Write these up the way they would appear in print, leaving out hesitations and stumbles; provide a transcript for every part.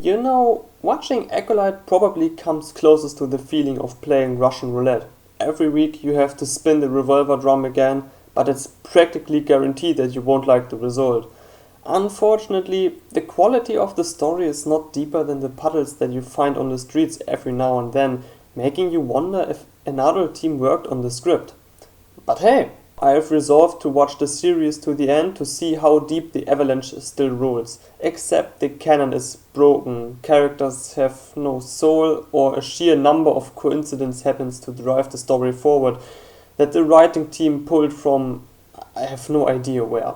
You know, watching Acolyte probably comes closest to the feeling of playing Russian roulette. Every week you have to spin the revolver drum again, but it's practically guaranteed that you won't like the result. Unfortunately, the quality of the story is not deeper than the puddles that you find on the streets every now and then, making you wonder if another team worked on the script. But hey, I have resolved to watch the series to the end to see how deep the Avalanche still rules. Except the canon is broken, characters have no soul, or a sheer number of coincidences happens to drive the story forward that the writing team pulled from I have no idea where.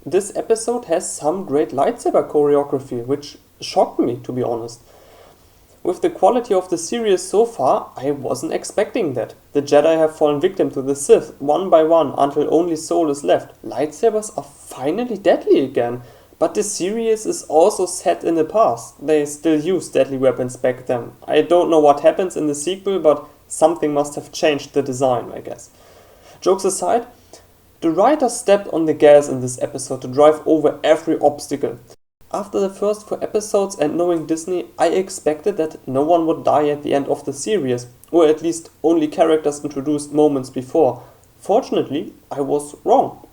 This episode has some great lightsaber choreography, which shocked me to be honest. With the quality of the series so far, I wasn't expecting that. The Jedi have fallen victim to the Sith one by one until only Soul is left. Lightsabers are finally deadly again, but the series is also set in the past. They still use deadly weapons back then. I don't know what happens in the sequel, but something must have changed the design, I guess. Jokes aside, the writers stepped on the gas in this episode to drive over every obstacle. After the first 4 episodes and knowing Disney, I expected that no one would die at the end of the series, or at least only characters introduced moments before. Fortunately, I was wrong.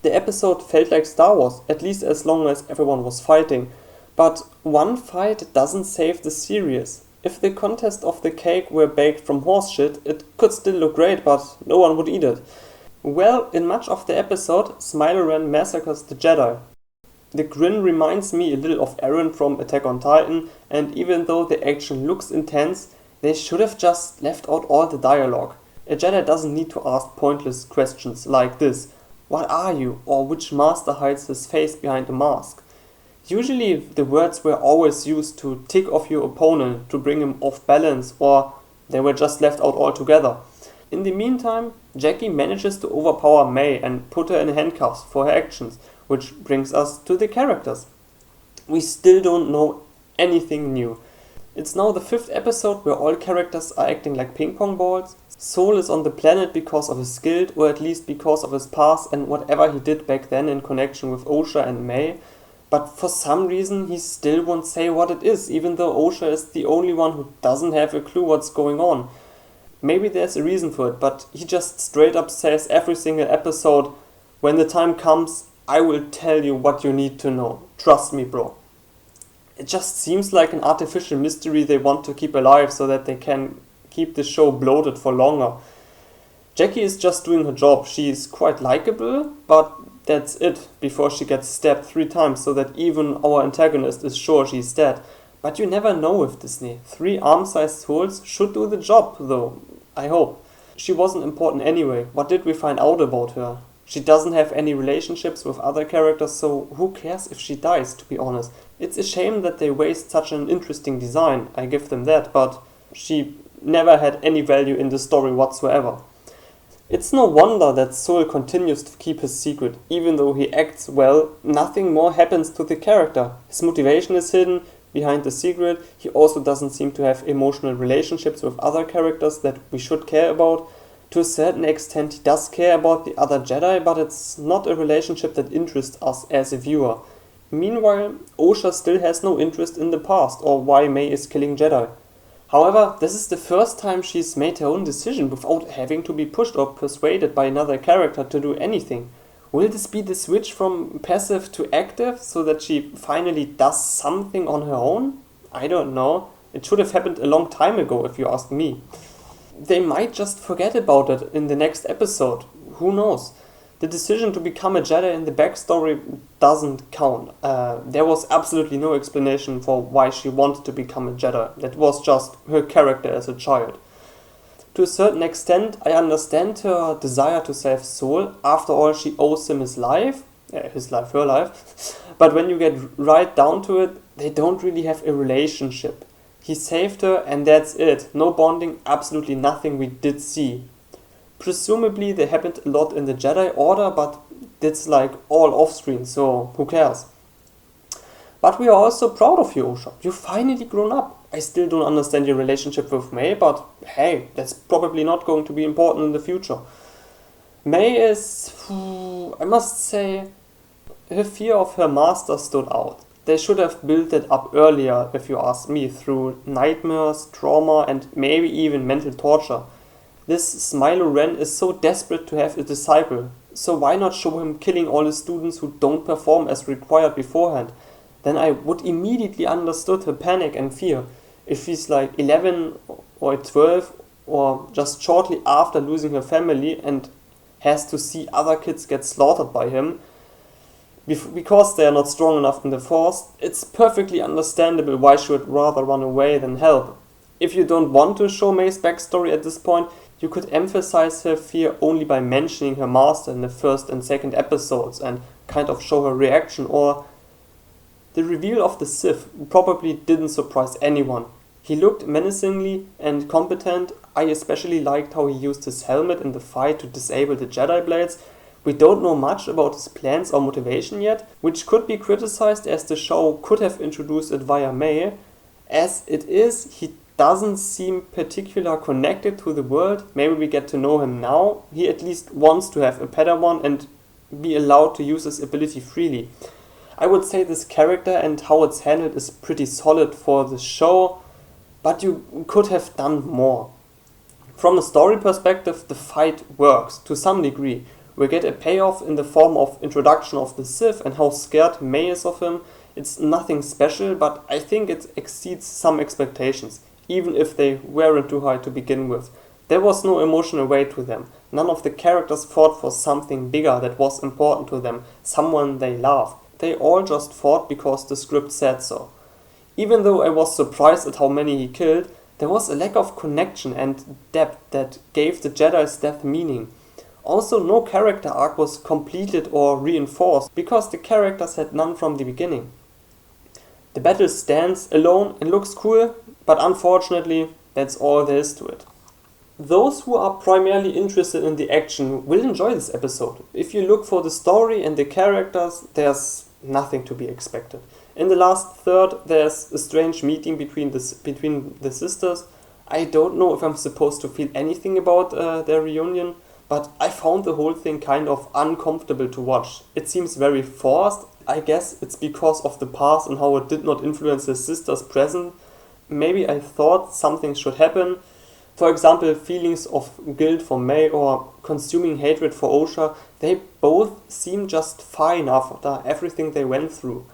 The episode felt like Star Wars, at least as long as everyone was fighting. But one fight doesn't save the series. If the contest of the cake were baked from horse shit, it could still look great, but no one would eat it. Well, in much of the episode, Smiler Ren massacres the Jedi. The grin reminds me a little of Eren from Attack on Titan, and even though the action looks intense, they should have just left out all the dialogue. A Jedi doesn't need to ask pointless questions like this: what are you? Or which master hides his face behind a mask? Usually the words were always used to tick off your opponent, to bring him off balance, or they were just left out altogether. In the meantime, Jackie manages to overpower May and put her in handcuffs for her actions, which brings us to the characters. We still don't know anything new. It's now the 5th episode where all characters are acting like ping pong balls. Soul is on the planet because of his guild, or at least because of his past and whatever he did back then in connection with Osha and May. But for some reason he still won't say what it is, even though Osha is the only one who doesn't have a clue what's going on. Maybe there's a reason for it, but he just straight up says every single episode, when the time comes, I will tell you what you need to know. Trust me, bro. It just seems like an artificial mystery they want to keep alive so that they can keep the show bloated for longer. Jackie is just doing her job. She is quite likable, but that's it, before she gets stabbed 3 times so that even our antagonist is sure she's dead. But you never know with Disney. 3 arm-sized souls should do the job, though. I hope. She wasn't important anyway. What did we find out about her? She doesn't have any relationships with other characters, so who cares if she dies, to be honest. It's a shame that they waste such an interesting design, I give them that, but she never had any value in the story whatsoever. It's no wonder that Soul continues to keep his secret. Even though he acts well, nothing more happens to the character. His motivation is hidden behind the secret. He also doesn't seem to have emotional relationships with other characters that we should care about. To a certain extent he does care about the other Jedi, but it's not a relationship that interests us as a viewer. Meanwhile, Osha still has no interest in the past or why May is killing Jedi. However, this is the first time she's made her own decision without having to be pushed or persuaded by another character to do anything. Will this be the switch from passive to active so that she finally does something on her own? I don't know. It should have happened a long time ago if you ask me. They might just forget about it in the next episode. Who knows? The decision to become a Jedi in the backstory doesn't count. There was absolutely no explanation for why she wanted to become a Jedi. That was just her character as a child. To a certain extent, I understand her desire to save Soul. After all, she owes him his life, her life. But when you get right down to it, they don't really have a relationship. He saved her and that's it. No bonding, absolutely nothing we did see. Presumably there happened a lot in the Jedi Order, but that's like all off-screen, so who cares? But we are also proud of you, Osha. You've finally grown up. I still don't understand your relationship with May, but hey, that's probably not going to be important in the future. May is, I must say, her fear of her master stood out. They should have built it up earlier, if you ask me, through nightmares, trauma, and maybe even mental torture. This Smilo Ren is so desperate to have a disciple, so why not show him killing all the students who don't perform as required beforehand? Then I would immediately understood her panic and fear. If he's like 11 or 12 or just shortly after losing her family and has to see other kids get slaughtered by him, because they are not strong enough in the Force, it's perfectly understandable why she would rather run away than help. If you don't want to show May's backstory at this point, you could emphasize her fear only by mentioning her master in the first and second episodes and kind of show her reaction, or the reveal of the Sith probably didn't surprise anyone. He looked menacingly and competent. I especially liked how he used his helmet in the fight to disable the Jedi Blades. We don't know much about his plans or motivation yet, which could be criticized as the show could have introduced it via May. As it is, he doesn't seem particularly connected to the world. Maybe we get to know him now. He at least wants to have a Padawan and be allowed to use his ability freely. I would say this character and how it's handled is pretty solid for the show, but you could have done more. From a story perspective, the fight works to some degree. We get a payoff in the form of introduction of the Sith and how scared May is of him. It's nothing special, but I think it exceeds some expectations, even if they weren't too high to begin with. There was no emotional weight to them. None of the characters fought for something bigger that was important to them, someone they loved. They all just fought because the script said so. Even though I was surprised at how many he killed, there was a lack of connection and depth that gave the Jedi's death meaning. Also, no character arc was completed or reinforced, because the characters had none from the beginning. The battle stands alone and looks cool, but unfortunately, that's all there is to it. Those who are primarily interested in the action will enjoy this episode. If you look for the story and the characters, there's nothing to be expected. In the last third, there's a strange meeting between the sisters. I don't know if I'm supposed to feel anything about their reunion, but I found the whole thing kind of uncomfortable to watch. It seems very forced. I guess it's because of the past and how it did not influence the sisters' present. Maybe I thought something should happen. For example, feelings of guilt for May or consuming hatred for Osha, they both seem just fine after everything they went through.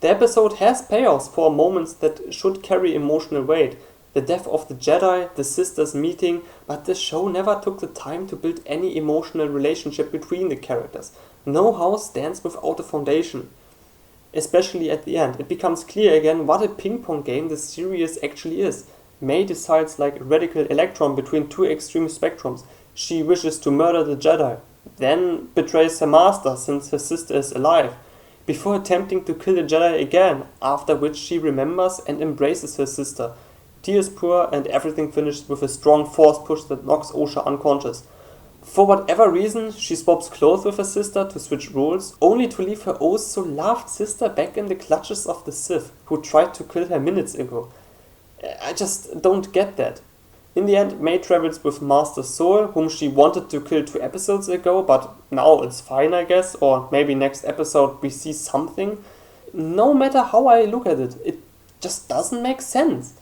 The episode has payoffs for moments that should carry emotional weight. The death of the Jedi, the sisters meeting, but the show never took the time to build any emotional relationship between the characters. No house stands without a foundation. Especially at the end, it becomes clear again what a ping-pong game the series actually is. May decides like a radical electron between two extreme spectrums. She wishes to murder the Jedi, then betrays her master since her sister is alive, before attempting to kill the Jedi again, after which she remembers and embraces her sister. Tears pour and everything finishes with a strong force push that knocks Osha unconscious. For whatever reason, she swaps clothes with her sister to switch roles, only to leave her oh so loved sister back in the clutches of the Sith, who tried to kill her minutes ago. I just don't get that. In the end, May travels with Master Soul, whom she wanted to kill 2 episodes ago, but now it's fine, I guess, or maybe next episode we see something. No matter how I look at it, it just doesn't make sense.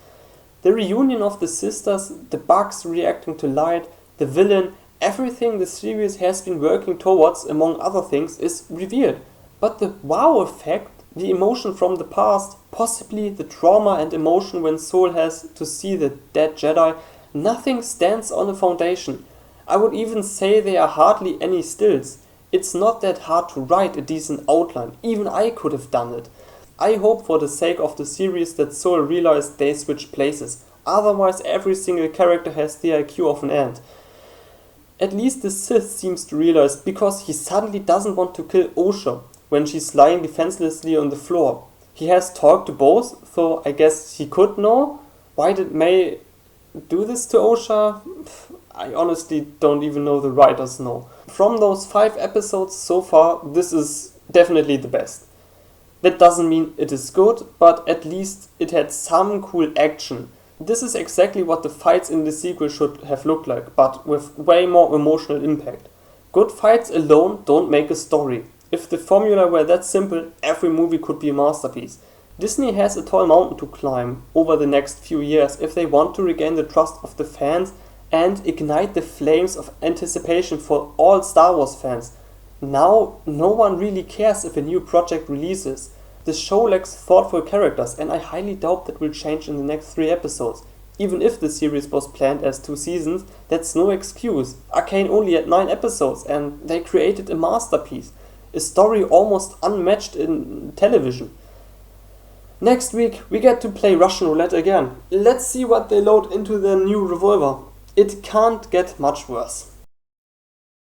The reunion of the sisters, the bugs reacting to light, the villain, everything the series has been working towards, among other things, is revealed. But the wow effect, the emotion from the past, possibly the trauma and emotion when Soul has to see the dead Jedi, nothing stands on a foundation. I would even say there are hardly any stills. It's not that hard to write a decent outline, even I could have done it. I hope for the sake of the series that Soul realized they switch places, otherwise every single character has the IQ of an ant. At least the Sith seems to realize, because he suddenly doesn't want to kill Osha when she's lying defenselessly on the floor. He has talked to both, so I guess he could know. Why did May do this to Osha? I honestly don't even know the writers know. From those 5 episodes so far, this is definitely the best. That doesn't mean it is good, but at least it had some cool action. This is exactly what the fights in the sequel should have looked like, but with way more emotional impact. Good fights alone don't make a story. If the formula were that simple, every movie could be a masterpiece. Disney has a tall mountain to climb over the next few years if they want to regain the trust of the fans and ignite the flames of anticipation for all Star Wars fans. Now, no one really cares if a new project releases. The show lacks thoughtful characters, and I highly doubt that will change in the next 3 episodes. Even if the series was planned as 2 seasons, that's no excuse. Arcane only had 9 episodes, and they created a masterpiece. A story almost unmatched in television. Next week, we get to play Russian roulette again. Let's see what they load into their new revolver. It can't get much worse.